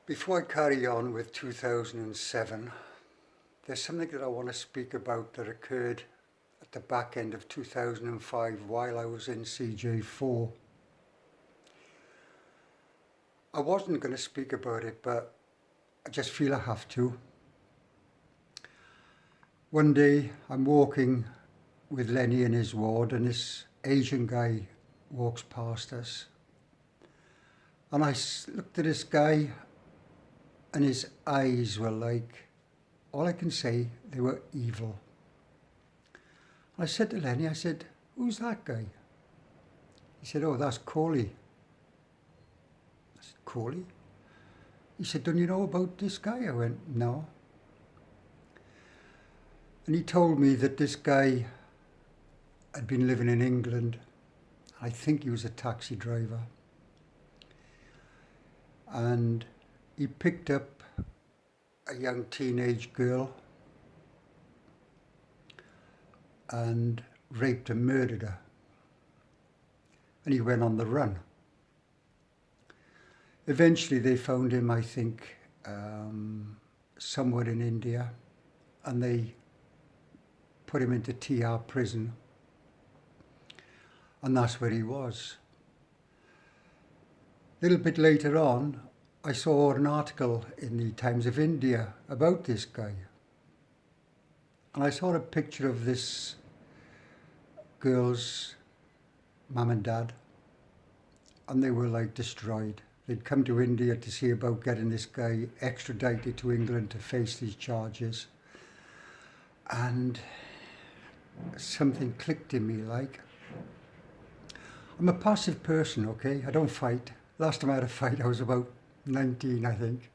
Before I carry on with 2007, there's something that I want to speak about that occurred at the back end of 2005 while I was in CJ4. I wasn't going to speak about it, but I just feel I have to. One day I'm walking with Lenny in his ward and this Asian guy walks past us. And I looked at this guy and his eyes were like, all I can say, they were evil. I said to Lenny, I said, "Who's that guy?" He said, "Oh, that's Coley." I said, "Coley?" He said, "Don't you know about this guy?" I went, "No." And he told me that this guy had been living in England. I think he was a taxi driver. And he picked up a young teenage girl and raped and murdered her. And he went on the run. Eventually they found him, I think, somewhere in India, and they put him into Tihar prison. And that's where he was. A little bit later on, I saw an article in the Times of India about this guy. And I saw a picture of this girl's mum and dad, and they were like destroyed. They'd come to India to see about getting this guy extradited to England to face these charges. And something clicked in me, like, I'm a passive person, okay? I don't fight. Last time I had a fight, I was about 19, I think.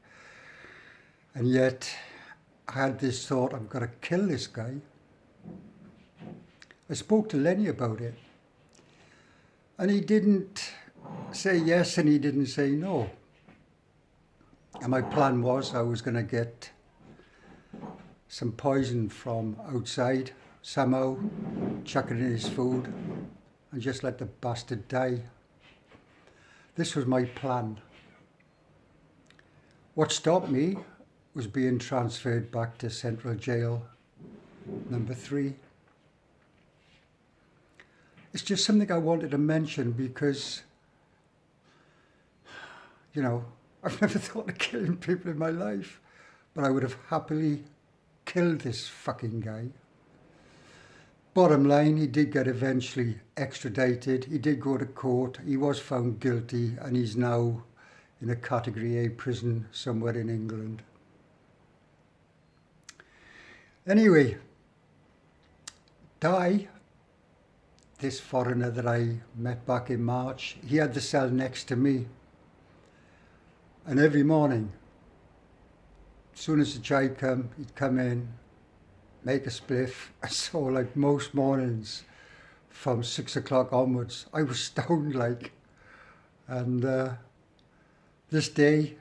And yet, I had this thought, I've got to kill this guy. I spoke to Lenny about it. And he didn't say yes and he didn't say no. And my plan was I was going to get some poison from outside, somehow chuck it in his food and just let the bastard die. This was my plan. What stopped me was being transferred back to Central Jail number 3. It's just something I wanted to mention because, you know, I've never thought of killing people in my life, but I would have happily killed this fucking guy. Bottom line, he did get eventually extradited. He did go to court. He was found guilty and he's now in a Category A prison somewhere in England. Anyway, Di, this foreigner that I met back in March, he had the cell next to me. And every morning, as soon as the chai come, he'd come in, make a spliff. So like most mornings from 6 o'clock onwards, I was stoned like. And this day,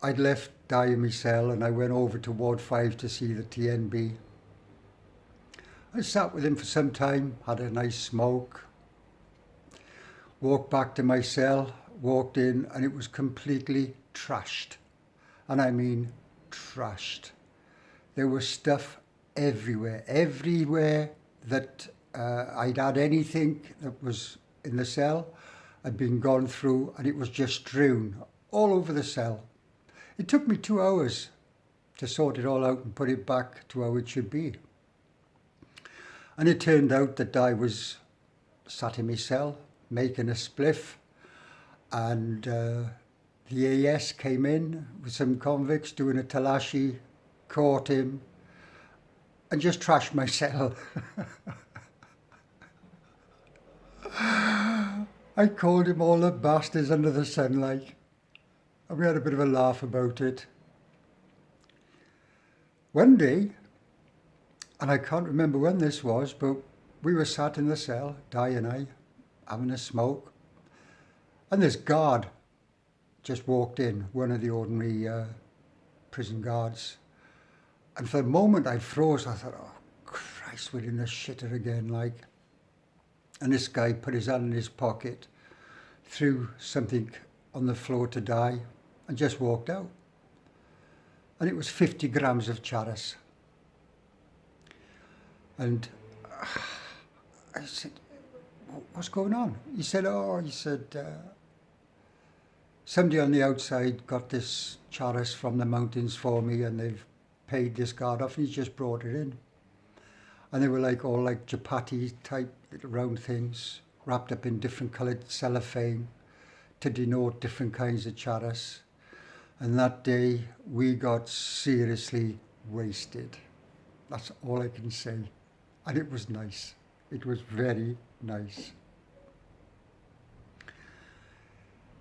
I'd left Di in my cell and I went over to Ward 5 to see the TNB. I sat with him for some time, had a nice smoke, walked back to my cell, walked in, and it was completely trashed. And I mean trashed. There was stuff everywhere that I'd had anything that was in the cell had been gone through, and it was just strewn all over the cell. It took me 2 hours to sort it all out and put it back to how it should be. And it turned out that I was sat in my cell making a spliff, and the AS came in with some convicts doing a talashi, caught him, and just trashed my cell. I called him all the bastards under the sun, like, and we had a bit of a laugh about it. One day, and I can't remember when this was, but we were sat in the cell, Di and I, having a smoke, and this guard just walked in, one of the ordinary prison guards. And for a moment I froze. I thought, oh Christ, we're in the shitter again, like. And this guy put his hand in his pocket, threw something on the floor to Di, and just walked out. And it was 50 grams of charas. And I said, what's going on? He said, somebody on the outside got this charas from the mountains for me, and they've paid this guard off, and he's just brought it in. And they were like all like chapati type little round things, wrapped up in different coloured cellophane to denote different kinds of charas. And that day we got seriously wasted. That's all I can say. And it was nice. It was very nice.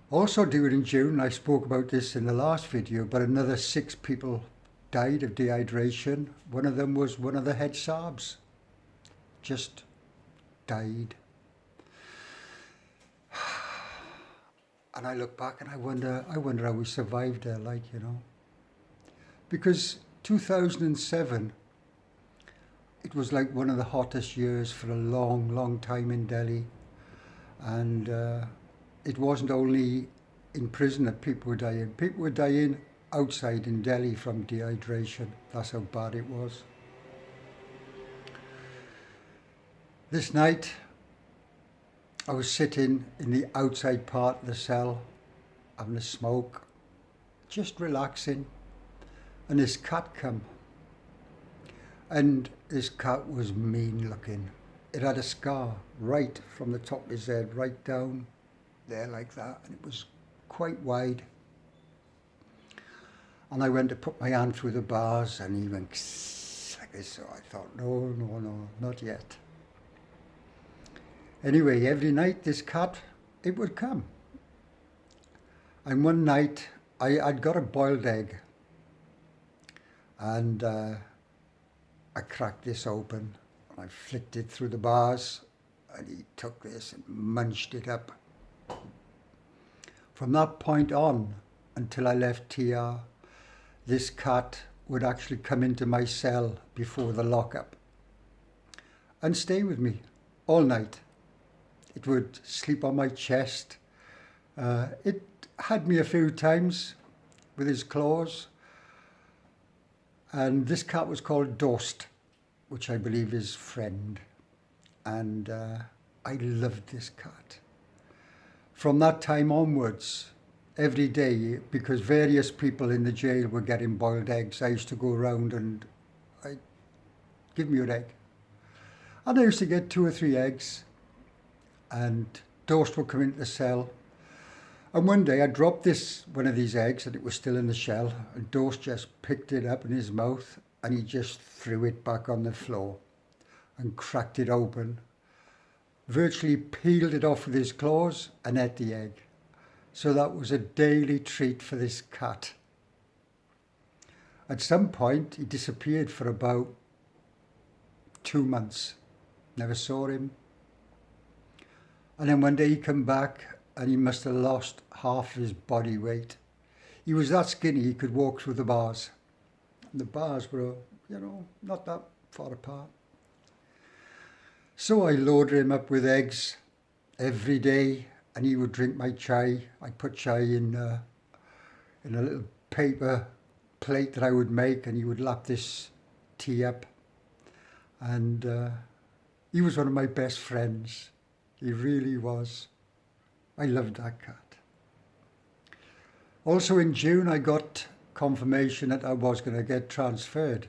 Also during June, I spoke about this in the last video, but another 6 people died of dehydration. One of them was one of the head Saabs. Just died. And I look back and I wonder how we survived there, like, you know. Because 2007, it was like one of the hottest years for a long, long time in Delhi. And it wasn't only in prison that people were dying. People were dying outside in Delhi from dehydration. That's how bad it was. This night, I was sitting in the outside part of the cell, having a smoke, just relaxing, and this cat come. And this cat was mean looking. It had a scar right from the top of his head, right down there like that, and it was quite wide. And I went to put my hand through the bars, and he went like this, so I thought, no, not yet. Anyway, every night this cat, it would come. And one night, I'd got a boiled egg, and I cracked this open, and I flicked it through the bars, and he took this and munched it up. From that point on, until I left Tihar, this cat would actually come into my cell before the lockup and stay with me all night. It would sleep on my chest. It had me a few times with his claws. And this cat was called Dost, which I believe is friend. And I loved this cat. From that time onwards, every day, because various people in the jail were getting boiled eggs, I used to go around and I'd give me your egg. And I used to get 2 or 3 eggs, and Dost would come into the cell. And one day I dropped one of these eggs, and it was still in the shell, and Dost just picked it up in his mouth, and he just threw it back on the floor and cracked it open, virtually peeled it off with his claws and ate the egg. So that was a daily treat for this cat. At some point, he disappeared for about 2 months. Never saw him. And then one day he came back, and he must have lost half his body weight. He was that skinny he could walk through the bars. And the bars were, not that far apart. So I loaded him up with eggs every day, and he would drink my chai. I put chai in a little paper plate that I would make, and he would lap this tea up. And he was one of my best friends. He really was. I loved that cat. Also in June, I got confirmation that I was going to get transferred.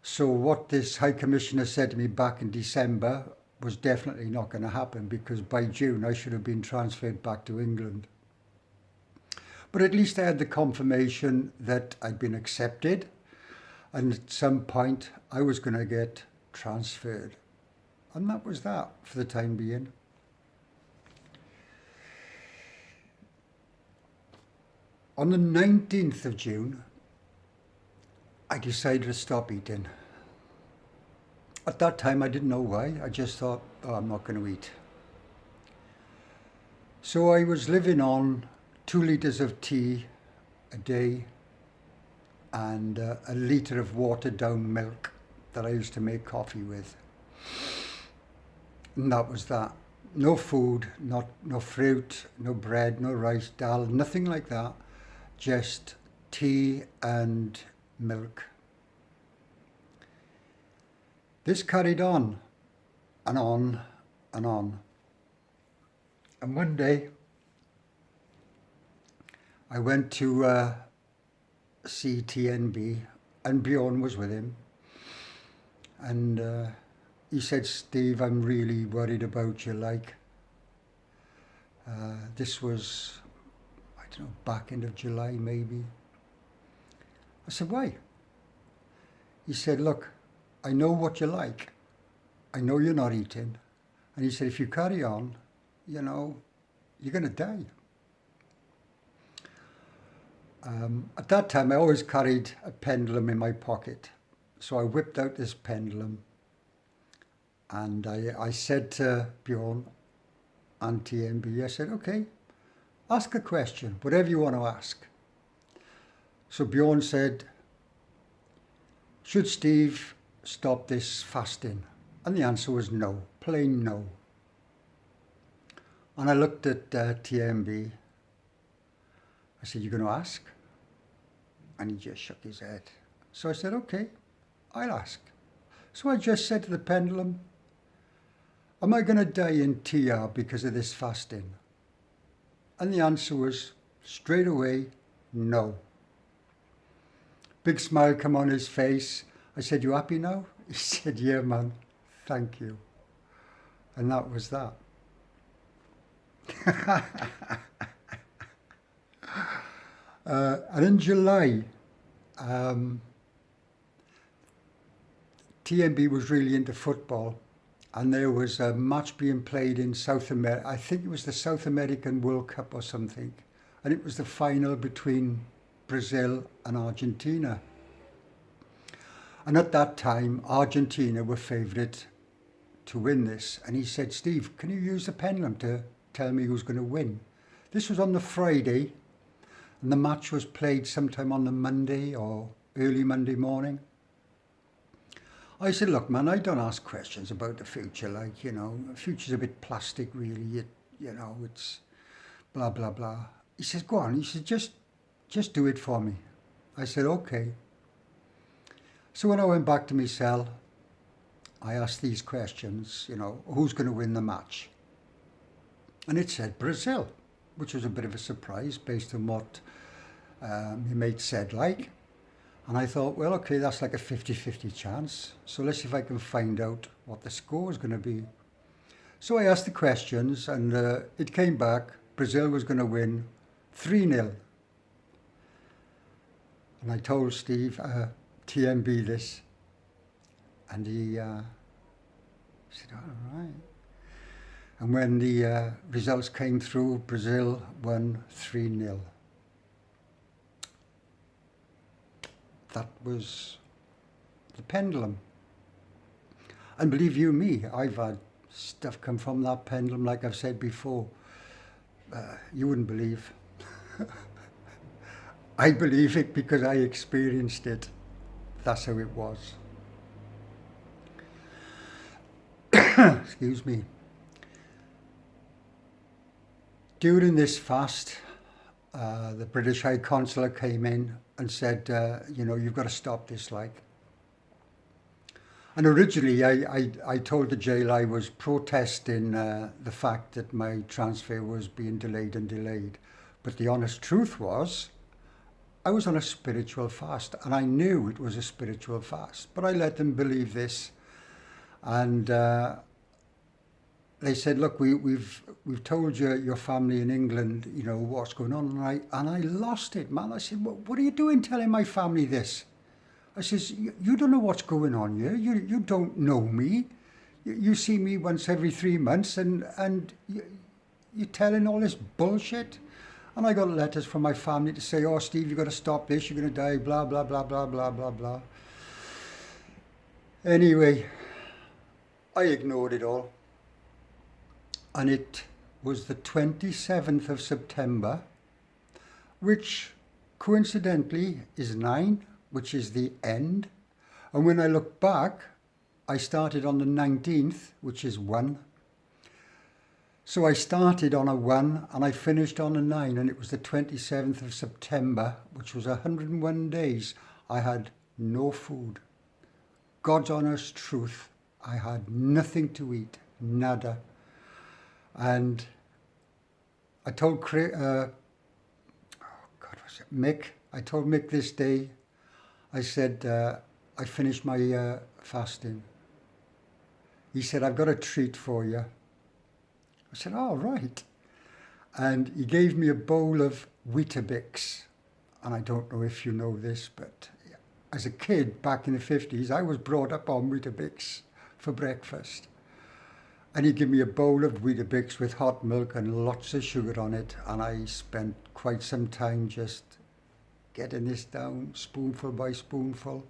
So what this High Commissioner said to me back in December was definitely not going to happen, because by June I should have been transferred back to England. But at least I had the confirmation that I'd been accepted, and at some point I was going to get transferred. And that was that for the time being. On the 19th of June, I decided to stop eating. At that time, I didn't know why. I just thought, I'm not going to eat. So I was living on 2 litres of tea a day and a litre of watered down milk that I used to make coffee with. And that was that. No food, no fruit, no bread, no rice, dal, nothing like that. just tea and milk. This carried on and on and on. And one day I went to see TNB, and Bjorn was with him. And he said, Steve, I'm really worried about you, like. This was, I don't know, back end of July maybe. I said, why? He said, look, I know what you like. I know you're not eating. And he said, if you carry on, you know, you're going to die. At that time, I always carried a pendulum in my pocket. So I whipped out this pendulum and I said to Bjorn and TNB, I said, okay, ask a question, whatever you want to ask. So Bjorn said, should Steve stop this fasting? And the answer was no, plain no. And I looked at TNB. I said, you're going to ask? And he just shook his head. So I said, okay, I'll ask. So I just said to the pendulum, am I going to die in Tihar because of this fasting? And the answer was straight away, no. Big smile come on his face. I said, you happy now? He said, yeah, man, thank you. And that was that. And in July, TNB was really into football, and there was a match being played in South America. I think it was the South American World Cup or something, and it was the final between Brazil and Argentina. And at that time, Argentina were favourite to win this. And he said, Steve, can you use the pendulum to tell me who's going to win? This was on the Friday, and the match was played sometime on the Monday or early Monday morning. I said, look, man, I don't ask questions about the future. Like, you know, the future's a bit plastic, really. You know, it's blah, blah, blah. He says, go on. He said, just do it for me. I said, okay. So when I went back to my cell, I asked these questions, you know, who's going to win the match? And it said Brazil, which was a bit of a surprise based on what my mate said, like. And I thought, well, okay, that's like a 50-50 chance. So let's see if I can find out what the score is going to be. So I asked the questions, and it came back. Brazil was going to win 3-0. And I told Steve, TNB this, and he said, all right. And when the results came through, Brazil won 3-0. That was the pendulum. And believe you me, I've had stuff come from that pendulum, like I've said before. You wouldn't believe. I believe it because I experienced it. That's how it was. Excuse me. During this fast, the British High Consular came in and said, you know, you've got to stop this, like. And originally, I told the jail I was protesting the fact that my transfer was being delayed and delayed. But the honest truth was, I was on a spiritual fast, and I knew it was a spiritual fast. But I let them believe this, and they said, "Look, we've told your family in England, you know, what's going on," and I lost it, man. I said, "What are you doing, telling my family this?" I says, "You don't know what's going on here. You don't know me. You see me once every 3 months, and you're telling all this bullshit." And I got letters from my family to say, "Oh, Steve, you've got to stop this. You're going to die, blah, blah, blah, blah, blah, blah, blah." Anyway, I ignored it all. And it was the 27th of September, which coincidentally is 9, which is the end. And when I look back, I started on the 19th, which is 1. So I started on a 1 and I finished on a 9, and it was the 27th of September, which was 101 days. I had no food. God's honest truth. I had nothing to eat, nada. And I told Mick, I told Mick this day, I said, I finished my fasting. He said, I've got a treat for you. I said, oh, right. And he gave me a bowl of Weetabix. And I don't know if you know this, but as a kid back in the 50s, I was brought up on Weetabix for breakfast. And he gave me a bowl of Weetabix with hot milk and lots of sugar on it. And I spent quite some time just getting this down, spoonful by spoonful.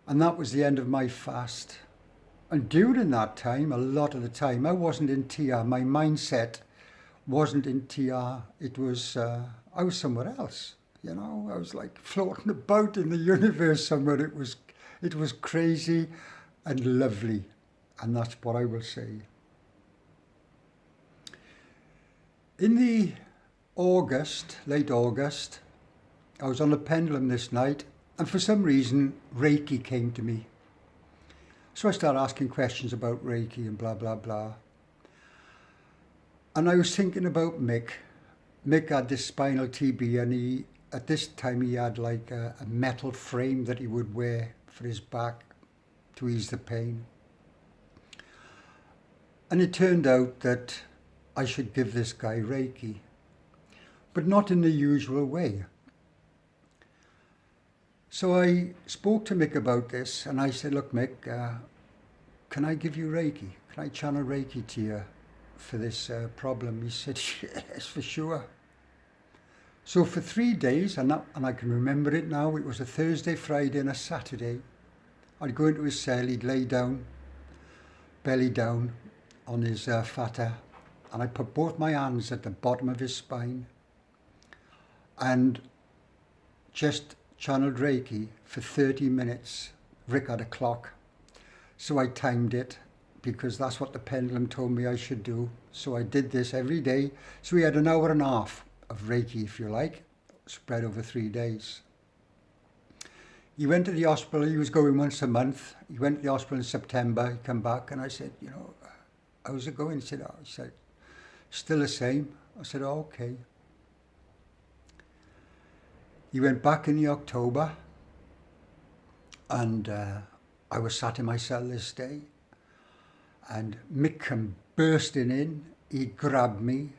And that was the end of my fast. And during that time, a lot of the time, I wasn't in Tihar. My mindset wasn't in Tihar. It was, I was somewhere else. You know, I was like floating about in the universe somewhere. It was crazy and lovely. And that's what I will say. In the late August, I was on the pendulum this night, and for some reason, Reiki came to me. So I started asking questions about Reiki and blah, blah, blah. And I was thinking about Mick. Mick had this spinal TB, and at this time he had like a metal frame that he would wear for his back to ease the pain. And it turned out that I should give this guy Reiki, but not in the usual way. So I spoke to Mick about this, and I said, look, Mick, can I give you Reiki? Can I channel Reiki to you for this problem? He said, yes, for sure. So for 3 days, and I can remember it now, it was a Thursday, Friday and a Saturday. I'd go into his cell, he'd lay down, belly down on his fata, and I put both my hands at the bottom of his spine and just channeled Reiki for 30 minutes. Rick had a clock, so I timed it because that's what the pendulum told me I should do. So I did this every day. So we had an hour and a half of Reiki, if you like, spread over 3 days. He went to the hospital. He was going once a month. He went to the hospital in September. He came back and I said, you know, how's it going? He said, still the same. I said, oh, okay. He went back in the October, and I was sat in my cell this day, and Mick came bursting in. He grabbed me,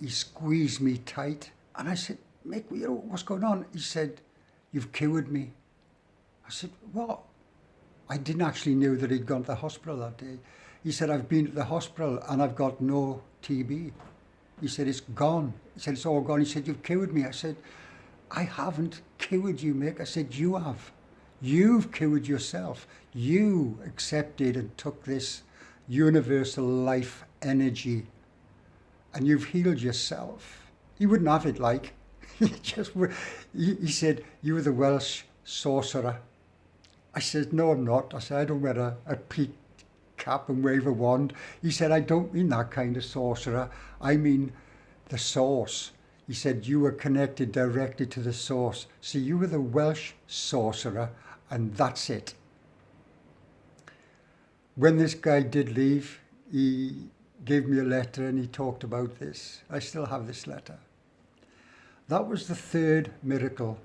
he squeezed me tight, and I said, Mick, you know, what's going on? He said, you've cured me. I said, what? I didn't actually know that he'd gone to the hospital that day. He said, I've been to the hospital and I've got no TB. He said, it's gone. He said, it's all gone. He said, you've cured me. I said, I haven't cured you, Mick. I said, you have. You've cured yourself. You accepted and took this universal life energy and you've healed yourself. He wouldn't have it like. He said, you were the Welsh sorcerer. I said, no, I'm not. I said, I don't wear a peaked cap and wave a wand. He said, I don't mean that kind of sorcerer. I mean the source. He said, you were connected directly to the source. So you were the Welsh sorcerer, and that's it. When this guy did leave, he gave me a letter and he talked about this. I still have this letter. That was the third miracle.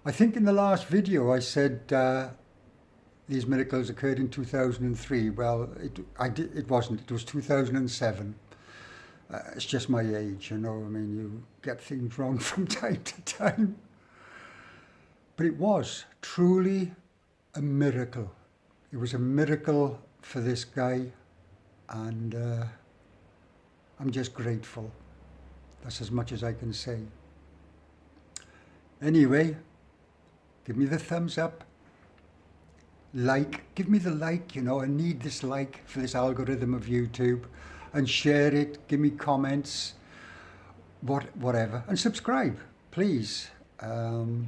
I think in the last video I said these miracles occurred in 2003. Well, it wasn't. It was 2007. It's just my age, you know. I mean, you get things wrong from time to time. But it was truly a miracle. It was a miracle for this guy, and I'm just grateful. That's as much as I can say. Anyway, give me the thumbs up. Give me the like, you know. I need this like for this algorithm of YouTube. And share it, give me comments, whatever. And subscribe, please. And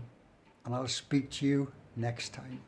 I'll speak to you next time.